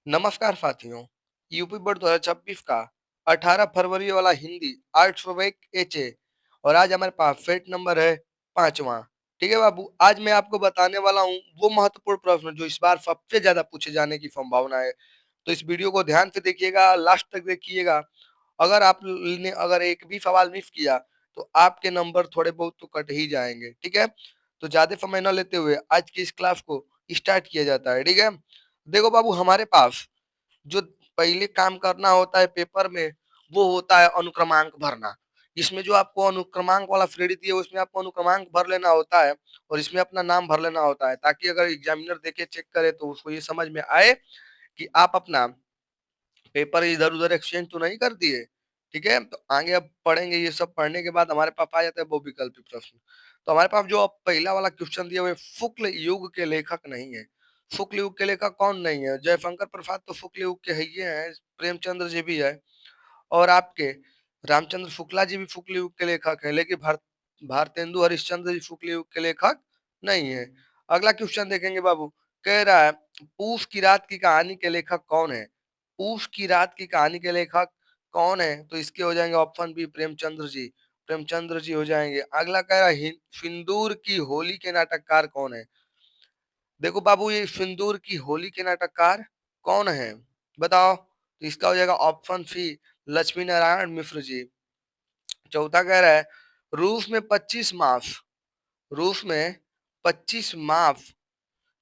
नमस्कार साथियों। UP board 2026 का 18 फरवरी वाला हिंदी आर्ट स्वभाविक एचे और आज हमारे पास फेट नंबर है 5वां। ठीक है बाबू, आज मैं आपको बताने वाला हूँ वो महत्वपूर्ण प्रश्न जो इस बार सबसे ज्यादा पूछे जाने की संभावना है। तो इस वीडियो को ध्यान से देखिएगा, लास्ट तक देखिएगा। अगर आपने अगर एक भी सवाल मिस किया तो आपके नंबर थोड़े बहुत तो कट ही जाएंगे। ठीक है, तो ज्यादा समय न लेते हुए आज की इस क्लास को स्टार्ट किया जाता है। ठीक है, देखो बाबू, हमारे पास जो पहले काम करना होता है पेपर में वो होता है अनुक्रमांक भरना। इसमें जो आपको अनुक्रमांक वाला श्रेणी दी है उसमें आपको अनुक्रमांक भर लेना होता है और इसमें अपना नाम भर लेना होता है, ताकि अगर एग्जामिनर देखे चेक करे तो उसको ये समझ में आए कि आप अपना पेपर इधर उधर एक्सचेंज तो नहीं कर दिए। ठीक है, तो आगे अब पढ़ेंगे। ये सब पढ़ने के बाद हमारे पास आ जाता है बहुविकल्पी प्रश्न। तो हमारे पास जो अब पहला वाला क्वेश्चन दिया हुआ है, शुक्ल युग के लेखक नहीं है। शुक्ल युग के लेखक कौन नहीं है? जयशंकर प्रसाद तो शुक्ल युग के ही हैं, प्रेमचंद्र जी भी है और आपके रामचंद्र शुक्ला जी भी शुक्ल युग के लेखक है, लेकिन भारतेंदु हरिश्चंद्र जी शुक्ल युग के लेखक नहीं है। अगला क्वेश्चन देखेंगे बाबू। कह रहा है पूस की रात की कहानी के लेखक कौन है? पूस की रात की कहानी के लेखक कौन है? तो इसके हो जाएंगे ऑप्शन बी प्रेमचंद्र जी। प्रेमचंद्र जी हो जाएंगे। अगला कह रहा है सिंदूर की होली के नाटककार कौन है? देखो बाबू, ये सिंदूर की होली के नाटककार कौन है बताओ? तो इसका हो जाएगा ऑप्शन सी लक्ष्मी नारायण मिश्र जी। चौथा कह रहा है रूस में 25 माफ रूस में 25 माफ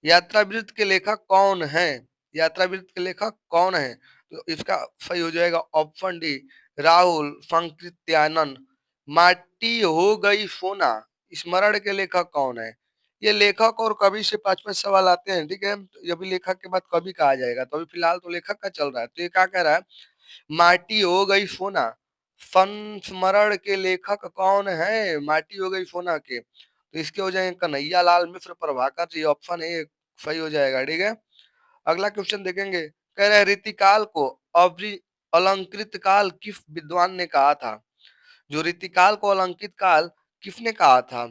यात्रा वृत्त के लेखक कौन है? यात्रा वृत्त के लेखक कौन है? तो इसका सही हो जाएगा ऑप्शन डी राहुल संकृत्यानंद। माटी हो गई सोना स्मरण के लेखक कौन है? ये लेखक और कवि से 5-5 सवाल आते हैं। ठीक है, तो ये भी लेखक के बाद कवि कहा जाएगा, तो अभी फिलहाल तो लेखक का चल रहा है। तो ये क्या कह रहा है? माटी हो गई सोना संस्मरण के लेखक कौन है? माटी हो गई सोना के, तो इसके हो जाएंगे कन्हैया लाल मिश्र प्रभाकर जी। ऑप्शन ए सही हो जाएगा। ठीक है, अगला क्वेश्चन देखेंगे। कह रहे हैं रीतिकाल को अवधि अलंकृत काल किस विद्वान ने कहा था? जो रीतिकाल को अलंकृत काल किसने कहा था?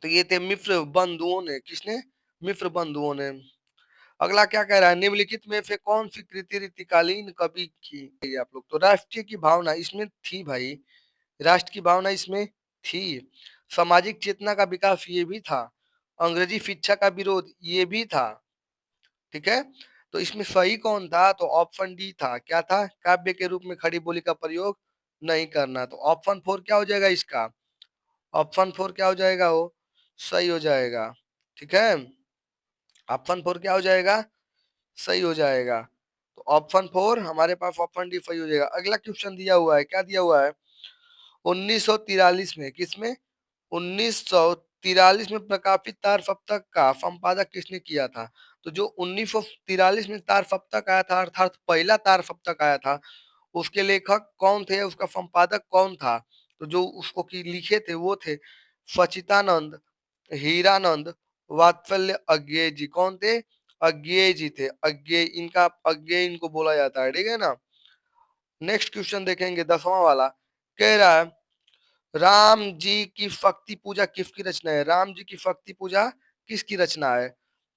तो ये थे मिश्र बंधुओं ने। किसने? मिश्र बंधुओं ने। अगला क्या कह रहा है? निम्नलिखित में से कौन सी कृति रीतिकालीन कवि की? ये आप लोग तो राष्ट्रीय की भावना इसमें थी भाई, राष्ट्र की भावना इसमें थी। सामाजिक चेतना का विकास ये भी था। अंग्रेजी शिक्षा का विरोध ये भी था। ठीक है, तो इसमें सही कौन था? तो ऑप्शन डी था। क्या था? काव्य के रूप में खड़ी बोली का प्रयोग नहीं करना। तो ऑप्शन फोर क्या हो जाएगा इसका? ऑप्शन फोर क्या हो जाएगा? वो सही हो जाएगा। ठीक है, ऑप्शन फोर क्या हो जाएगा? सही हो जाएगा। तो ऑप्शन फोर हमारे पास ऑप्शन डी सही हो जाएगा। अगला क्वेश्चन दिया हुआ है, क्या दिया हुआ है? 1943 में, किसमें? 1943 में प्रकाशित तार सप्तक का संपादक किसने किया था? तो जो 1943 में तार सप्तक आया था, अर्थात पहला तार सप्तक आया था, उसके लेखक कौन थे? उसका संपादक कौन था? तो जो उसको की लिखे थे वो थे सचितानंद, हीरानंद, वात्सल्य अज्ञेय जी। कौन थे? अज्ञेय जी थे। अज्ञेय, इनका अज्ञेय इनको बोला जाता है। ठीक है ना। नेक्स्ट क्वेश्चन देखेंगे 10वां वाला। कह रहा है राम जी की शक्ति पूजा किसकी रचना है? राम जी की शक्ति पूजा किसकी रचना है?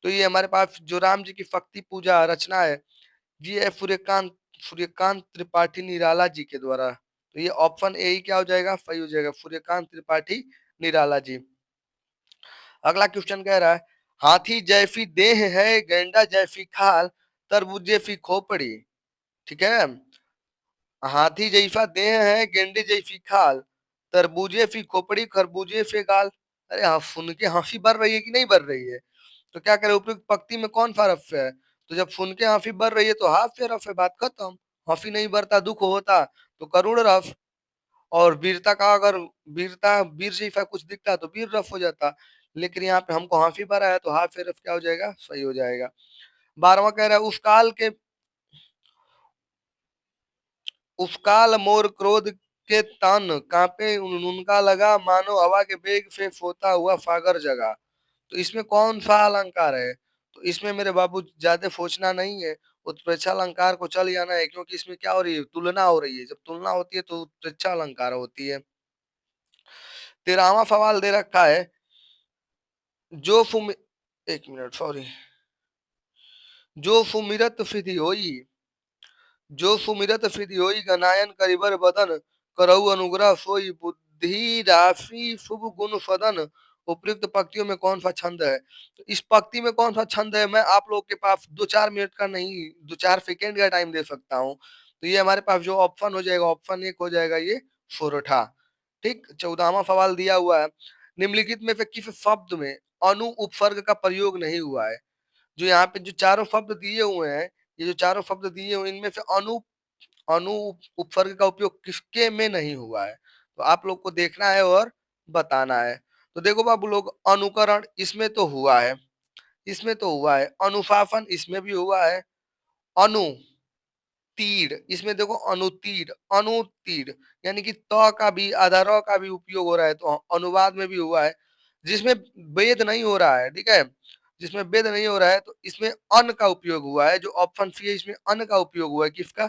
तो ये हमारे पास जो राम जी की शक्ति पूजा रचना है ये है सूर्यकांत सूर्यकांत त्रिपाठी निराला जी के द्वारा। तो ये ऑप्शन ए ही क्या हो जाएगा? सही हो जाएगा, सूर्यकांत त्रिपाठी निराला जी। अगला क्वेश्चन कह रहा है हाथी जैसी देह है गेंडा जैसी खाल तरबूज जैसी खोपड़ी। ठीक है, हाथी जैसा देह है गेंडे जैसी खाल तरबूजे सी खोपड़ी खरबूजे से गाल। अरे हाँ, सुन के हंसी बढ़ रही है कि नहीं बढ़ रही है? तो क्या करें, उपयुक्त पंक्ति में कौन सा रफ है? तो जब सुन के हंसी बढ़ रही है तो हाथ से रफ है, बात खत्म। हंसी नहीं बढ़ता दुख होता तो करुण रफ। और वीरता का अगर वीरता वीर जैसा कुछ दिखता तो वीर रफ हो जाता। लेकिन यहाँ पे हमको हंसी भरा है तो हाथ से रफ क्या हो जाएगा? सही हो जाएगा। 12वां कह रहा है उस काल मोर क्रोध के तन कांपे उनका लगा मानो हवा के वेग से सोता हुआ सागर जगा। तो इसमें कौन सा अलंकार है? तो इसमें मेरे बाबू ज्यादा सोचना नहीं है, उत्प्रेक्षा अलंकार को चल जाना है, क्योंकि इसमें क्या हो रही है? तुलना हो रही है। जब तुलना होती है तो उत्प्रेक्षा अलंकार होती है। 13वां सवाल दे रखा है जो सुम एक मिनट सॉरी जो सुमिरत सिधि होई, जो सुमिरत सिधि होई गनायन करिबर बदन, करऊ अनुग्रह सोई बुद्धि राशि शुभ गुण सदन। उपयुक्त पंक्तियों में कौन सा छंद है? तो इस पंक्ति में कौन सा छंद है, मैं आप लोग के पास 2-4 मिनट का नहीं, 2-4 सेकेंड का टाइम दे सकता हूँ। तो ये हमारे पास जो ऑप्शन हो जाएगा, ऑप्शन एक हो जाएगा ये सोरठा। ठीक, 14वां सवाल दिया हुआ है, निम्नलिखित में से किस शब्द में अनु उपसर्ग का प्रयोग नहीं हुआ है? जो यहाँ पे जो चारों शब्द दिए हुए हैं, ये जो चारों शब्द दिए हुए हैं, इनमें से अनु उपसर्ग का उपयोग किसके में नहीं हुआ है? तो आप लोग को देखना है और बताना है। तो देखो बाबू लोग, अनुकरण इसमें तो हुआ है, इसमें तो हुआ है, अनुशासन इसमें भी हुआ है, अनु तीर इसमें देखो, अनुतीर, अनुतीर यानी कि त का भी आधा र का भी उपयोग हो रहा है, तो अनुवाद में भी हुआ है। जिसमें वेद नहीं हो रहा है, ठीक है, जिसमें वेद नहीं हो रहा है, तो इसमें अन का उपयोग हुआ है। जो ऑप्शन सी है, इसमें अन का उपयोग हुआ है। किसका?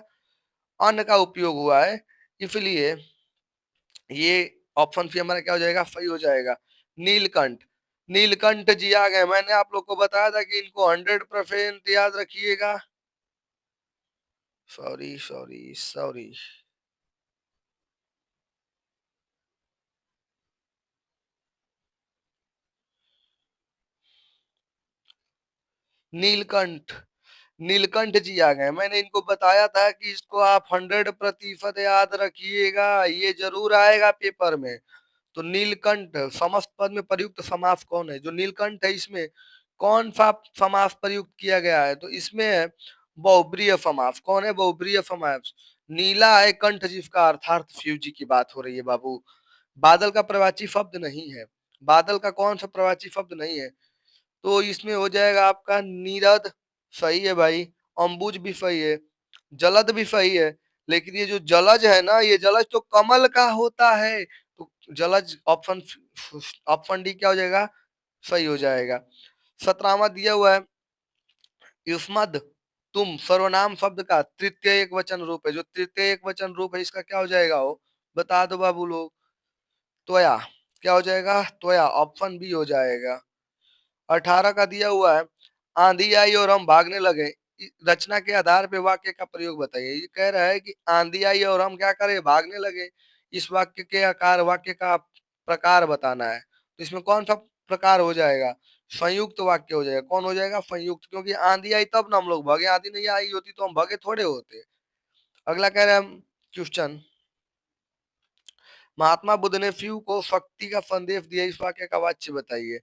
अन का उपयोग हुआ है। इसलिए ये ऑप्शन सी हमारा क्या हो जाएगा? सही हो जाएगा। नीलकंठ, नीलकंठ जी आ गए। मैंने आप लोग को बताया था कि इनको 100% याद रखिएगा। Sorry sorry sorry. Neelkanth, Neelkanth ji आ गए। मैंने इनको बताया था कि इसको आप 100% याद रखिएगा, ये जरूर आएगा पेपर में। तो नीलकंठ समस्त पद में प्रयुक्त समास कौन है? जो नीलकंठ है, इसमें कौन सा समास प्रयुक्त किया गया है? तो इसमें है बहुब्रीहि समास। कौन है बहुब्रीहि समास? नीला है कंठ, जिसका अर्थात शिव जी की बात हो रही है बाबू। बादल का प्रवाची शब्द नहीं है, बादल का कौन सा प्रवाची शब्द नहीं है? तो इसमें हो जाएगा आपका नीरद, सही है भाई। अंबुज भी सही है, जलद भी सही है। लेकिन ये जो जलज है ना, ये जलज तो कमल का होता है। तो जलज ऑप्शन ऑप्शन डी क्या हो जाएगा? सही हो जाएगा। 17वां दिया हुआ है, युष्मद तुम सर्वनाम शब्द का तृतीय एक वचन रूप है। जो तृतीय एक वचन रूप है, इसका क्या हो जाएगा? हो बता दो बाबू लोग। त्वया, क्या हो जाएगा? त्वया, ऑप्शन बी हो जाएगा। 18 का दिया हुआ है, आंधी आई और हम भागने लगे। रचना के आधार पे वाक्य का प्रयोग बताइए। ये कह रहा है कि आंधी आई और हम क्या करें? भागने लगे। इस वाक्य के आकार, वाक्य का प्रकार बताना है। तो इसमें कौन सा प्रकार हो जाएगा? संयुक्त वाक्य हो जाएगा। कौन हो जाएगा? संयुक्त, क्योंकि आंधी आई तब ना हम लोग भागे, आंधी नहीं आई होती तो हम भागे थोड़े होते। अगला कह रहे हैं क्वेश्चन, महात्मा बुद्ध ने शिव को शक्ति का संदेश दिया, इस वाक्य का वाच्य बताइए।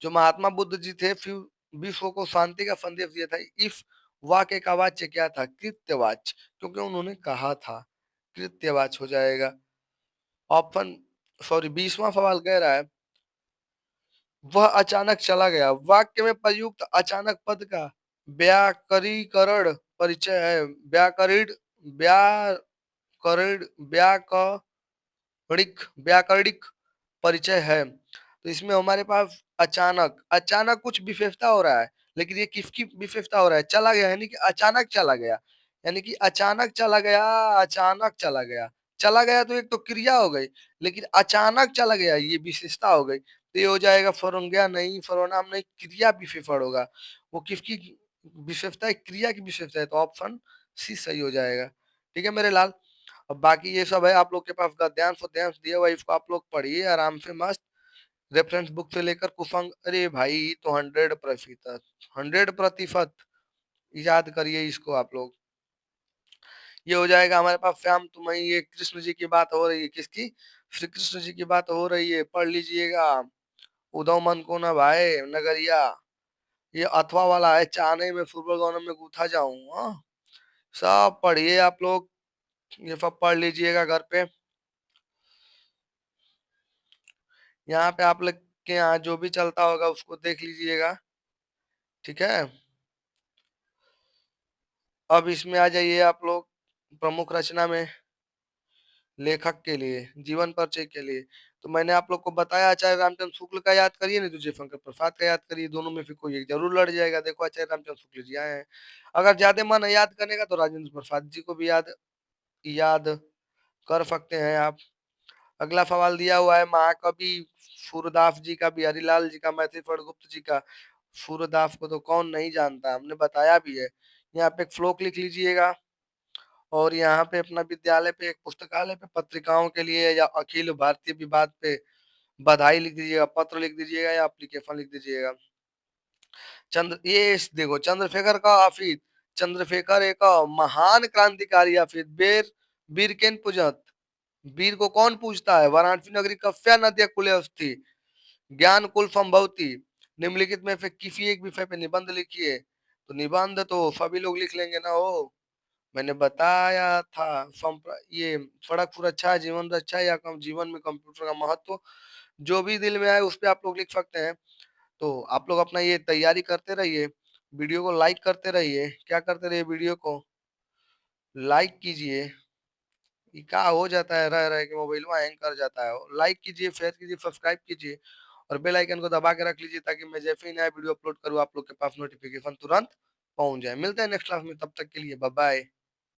जो महात्मा बुद्ध जी थे, शिव विश्व को शांति का संदेश दिया था, इस वाक्य का वाच्य क्या था? कृत्यवाच्य, क्योंकि उन्होंने कहा था। कृत्यवाच्य हो जाएगा। ऑप्शन सॉरी, 20वां सवाल कह रहा है, वह अचानक चला गया। वाक्य में प्रयुक्त अचानक पद का व्याकरीकरण परिचय है। व्याकरण, व्याकरण, व्याकरणिक परिचय है। तो इसमें हमारे पास अचानक, अचानक कुछ विशेषता हो रहा है, लेकिन ये किसकी विशेषता हो रहा है? चला गया, यानी कि अचानक चला गया, यानी कि अचानक चला गया, अचानक चला गया। चला गया तो एक तो क्रिया हो गई, लेकिन अचानक चला गया ये विशेषता हो गई। तो ये हो जाएगा सर्वज्ञा नहीं, सर्वनाम नहीं, क्रिया विशेषण होगा। वो किसकी विशेषता है? क्रिया की विशेषता है। तो ऑप्शन सी सही हो जाएगा। ठीक है मेरे लाल। अब बाकी ये सब है आप लोग के पास, गद्यांश उद्यांश दिया हुआ है, इसको आप लोग पढ़िए आराम से मस्त। रेफरेंस बुक से लेकर कुफंग, अरे भाई तो 100%, 100% याद करिए इसको आप लोग। ये हो जाएगा हमारे पास श्याम तुम्हें, ये कृष्ण जी की बात हो रही है। किसकी? श्री कृष्ण जी की बात हो रही है, पढ़ लीजिएगा। उदो मन को न भाए नगरिया, ये अथवा वाला है, चाहने में सुबह गौनम में गूथा जाऊं। हाँ, सब पढ़िए आप लोग, ये सब पढ़ लीजिएगा घर पे। यहाँ पे आप लोग के यहाँ जो भी चलता होगा उसको देख लीजिएगा। ठीक है, अब इसमें आ जाइए आप लोग प्रमुख रचना में, लेखक के लिए, जीवन परिचय के लिए। तो मैंने आप लोग को बताया, आचार्य रामचंद्र शुक्ल का याद करिए, नहीं तो जयशंकर प्रसाद का याद करिए। दोनों में से कोई एक जरूर लड़ जाएगा। देखो आचार्य रामचंद्र शुक्ल जी आए हैं। अगर ज्यादा मन है याद करने का, तो राजेंद्र प्रसाद जी को भी याद याद कर सकते हैं आप। अगला सवाल दिया हुआ है, महाकवि सूरदास जी का, बिहारी लाल जी का, मैथिली फणगुप्त जी का सूर्यदास को तो कौन नहीं जानता, हमने बताया भी है। यहाँ पे एक श्लोक लिख लीजिएगा और यहाँ पे अपना विद्यालय पे एक पुस्तकालय पे पत्रिकाओं के लिए या अखिल भारतीय विवाद पे बधाई लिख दीजिएगा, पत्र लिख दीजिएगा या एप्लीकेशन लिख दीजिएगा। देखो चंद्रशेखर का हाफिज, चंद्रशेखर एक महान क्रांतिकारी हाफिज, वीर केन पूजत, वीर को कौन पूछता है? वाराणसी नगरी कस्या नद्या कुले अस्थि, ज्ञान कुल संभवती, निम्नलिखित में से किसी एक विषय पे निबंध लिखिए। तो निबंध तो सभी लोग लिख लेंगे ना हो, मैंने बताया था। ये सड़क सुरक्षा, जीवन रक्षा या कम जीवन में कंप्यूटर का महत्व, जो भी दिल में आए उस पे आप लोग लिख सकते हैं। तो आप लोग अपना ये तैयारी करते रहिए, वीडियो को लाइक करते रहिए। क्या करते रहिए? वीडियो को लाइक कीजिए। ये क्या हो जाता है, रह रह के मोबाइल हैंग कर जाता है। लाइक कीजिए, शेयर कीजिए, सब्सक्राइब कीजिए और बेल आइकन को दबा के रख लीजिए ताकि मैं जैसे ही नया वीडियो अपलोड करूँ आप लोग के पास नोटिफिकेशन तुरंत पहुंच जाए। मिलते हैं नेक्स्ट क्लास में, तब तक के लिए बाय बाय।